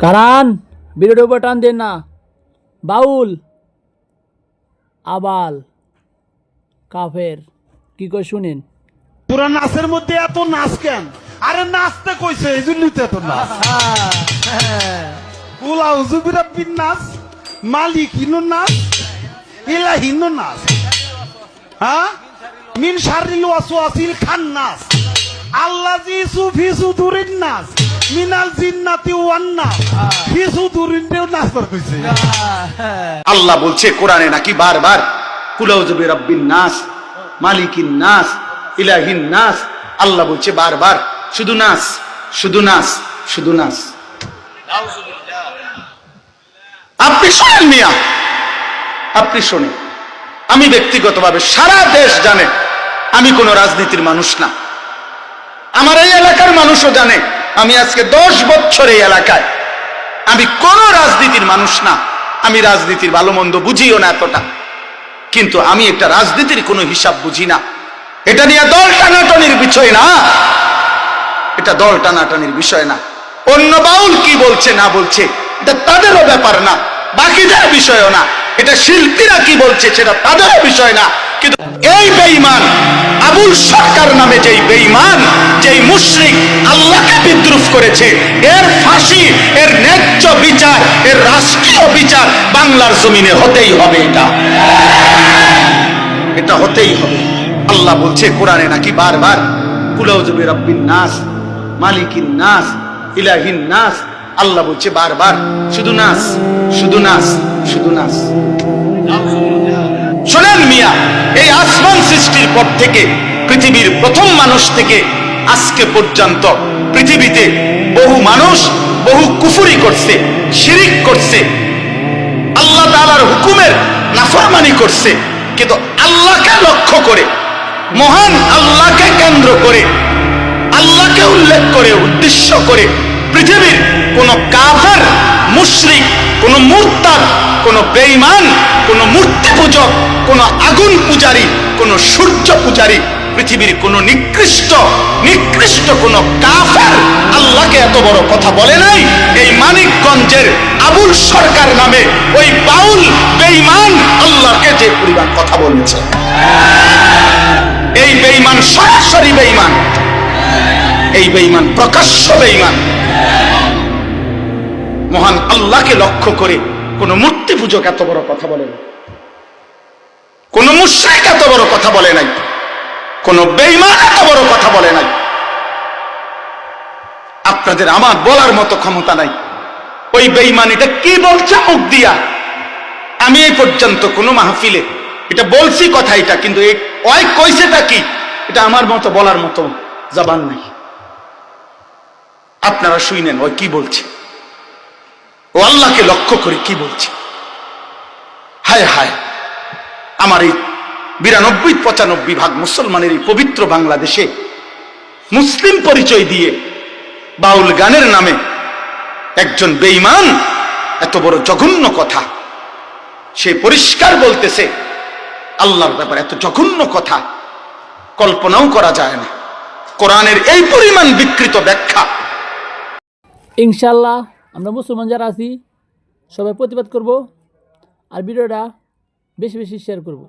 কারণ ভিডিওর উপর টান দেন না। বাউল, আবাল, কাফের কি করে শুনেন? পুরা নাচের মধ্যে এত নাচ কেন? আরে নাচতে কইছে এই জন্যই তো এত নাচ। উলাউজুবিরাব্বিন নাচ, মালিকিনো নাচ, ইলাহিনো নাচ, হ্যাঁ মিন শারিল ওয়াসওয়াসিল খান্নাস আল্লাযী সুফি সুদুরিন নাস মিনাল জিন্নাতি ওয়ান নাস ফি সুদুরিনও নাচ বার কইছে। আল্লাহ বলছে কোরআনে নাকি বারবার কুলাউযু বিরাব্বিন নাস, মালিকিন নাস, ইলাহিন নাস। আল্লাহ বলছে বারবার শুধু নাস, শুধু নাস, শুধু নাস। আপনি শোনেন মিয়া, আপনি শোনেন। আমি ব্যক্তিগতভাবে সারা দেশ জানে আমি কোন রাজনীতির মানুষ না। আমার এই এলাকার মানুষও জানে আমি আজকে 10 বছর এই এলাকায়। আমি কোন রাজনীতির মানুষ না। আমি রাজনীতির ভালো মন্দ বুঝিও না এতটা, কিন্তু আমি একটা রাজনীতির কোনো হিসাব বুঝি না। এটা নিয়ে দল টানাটানির বিষয় না, এটা দল টানাটানির বিষয় না। অন্য বাউল কি বলছে না বলছে এটা তাদেরও ব্যাপার না, বাকিদের বিষয়ও না। এটা শিল্পীরা কি বলছে সেটা তাদেরও বিষয় না। কিন্তু এই বেঈমান আবুল সরকার নামে যেই বেঈমান, যেই মুশরিক আল্লাহকে বিদ্রুপ করেছে, এর ফাঁসি, এর ন্যায্য বিচার, এর রাষ্ট্রীয় বিচার বাংলার জমিনে হতেই হবে। এটা হতেই হবে। আল্লাহ বলছে কোরআনে নাকি বারবার কুলাউযু বিরাব্বিন নাস, মালিকিন নাস, ইলাহিন নাস। আল্লাহ বলছে বারবার শুধু নাস, শুধু নাস, শুধু নাস। শোনেন মিয়া, এই আসমান সৃষ্টির পর থেকে পৃথিবীর প্রথম মানুষ থেকে আজকে পর্যন্ত পৃথিবীতে বহু মানুষ বহু কুফরি করছে, শিরিক করছে, আল্লাহ তাআলার হুকুমের নাফরমানি করছে। কিন্তু আল্লাহকে লক্ষ্য করে, মহান আল্লাহকে কেন্দ্র করে, আল্লাহকে উল্লেখ করে, উদ্দেশ্য করে পৃথিবীর কোন কাফের, মুশরিক, কোন মুরতাদ, কোন বেঈমান, কোন মূর্তি পূজক, কোন আগুন পূজারী, কোন সূর্য পূজারী, পৃথিবীর কোন নিকৃষ্ট কোন কাফের আল্লাহকে এত বড় কথা বলে নাই। এই মানিকগঞ্জের আবুল সরকার নামে ওই বাউল বেঈমান আল্লাহকে যে পরিমাণ কথা বলেছে, এই বেঈমান সরাসরি বেঈমান, এই বেঈমান প্রকাশ্য বেঈমান। মহান আল্লাহকে লক্ষ্য করে কোন মূর্তি পূজক এত বড় কথা বলে নাই, কোন মুশরিক এত বড় কথা বলে নাই, কোন বেঈমান এত বড় কথা বলে নাই। আপনাদের আমার বলার মতো ক্ষমতা নাই। ওই বেঈমান এটা কি বলছে মুখ দিয়া, আমি এই পর্যন্ত কোন মাহফিলে এটা বলছি কথা এটা, কিন্তু ওই কইছেটা কি এটা আমার মতো বলার মতো জবান নাই। আপনারা শুনেন ওই কি বলছে, ও আল্লাহকে লক্ষ্য করে কি বলছে। হায় হায়, আমার এই 92-95 ভাগ মুসলমানের এই পবিত্র বাংলাদেশে মুসলিম পরিচয় দিয়ে বাউল গানের নামে একজন বেঈমান এত বড় জঘন্য কথা, সে পরিষ্কার বলতেছে আল্লাহর ব্যাপারে এত জঘন্য কথা কল্পনাও করা যায় না। কোরআনের এই পরিমাণ বিকৃত ব্যাখ্যা। ইনশাল্লাহ আমরা মুসলমান যারা আছি সবাই প্রতিবাদ করব আর ভিডিওটা বেশি বেশি শেয়ার করব।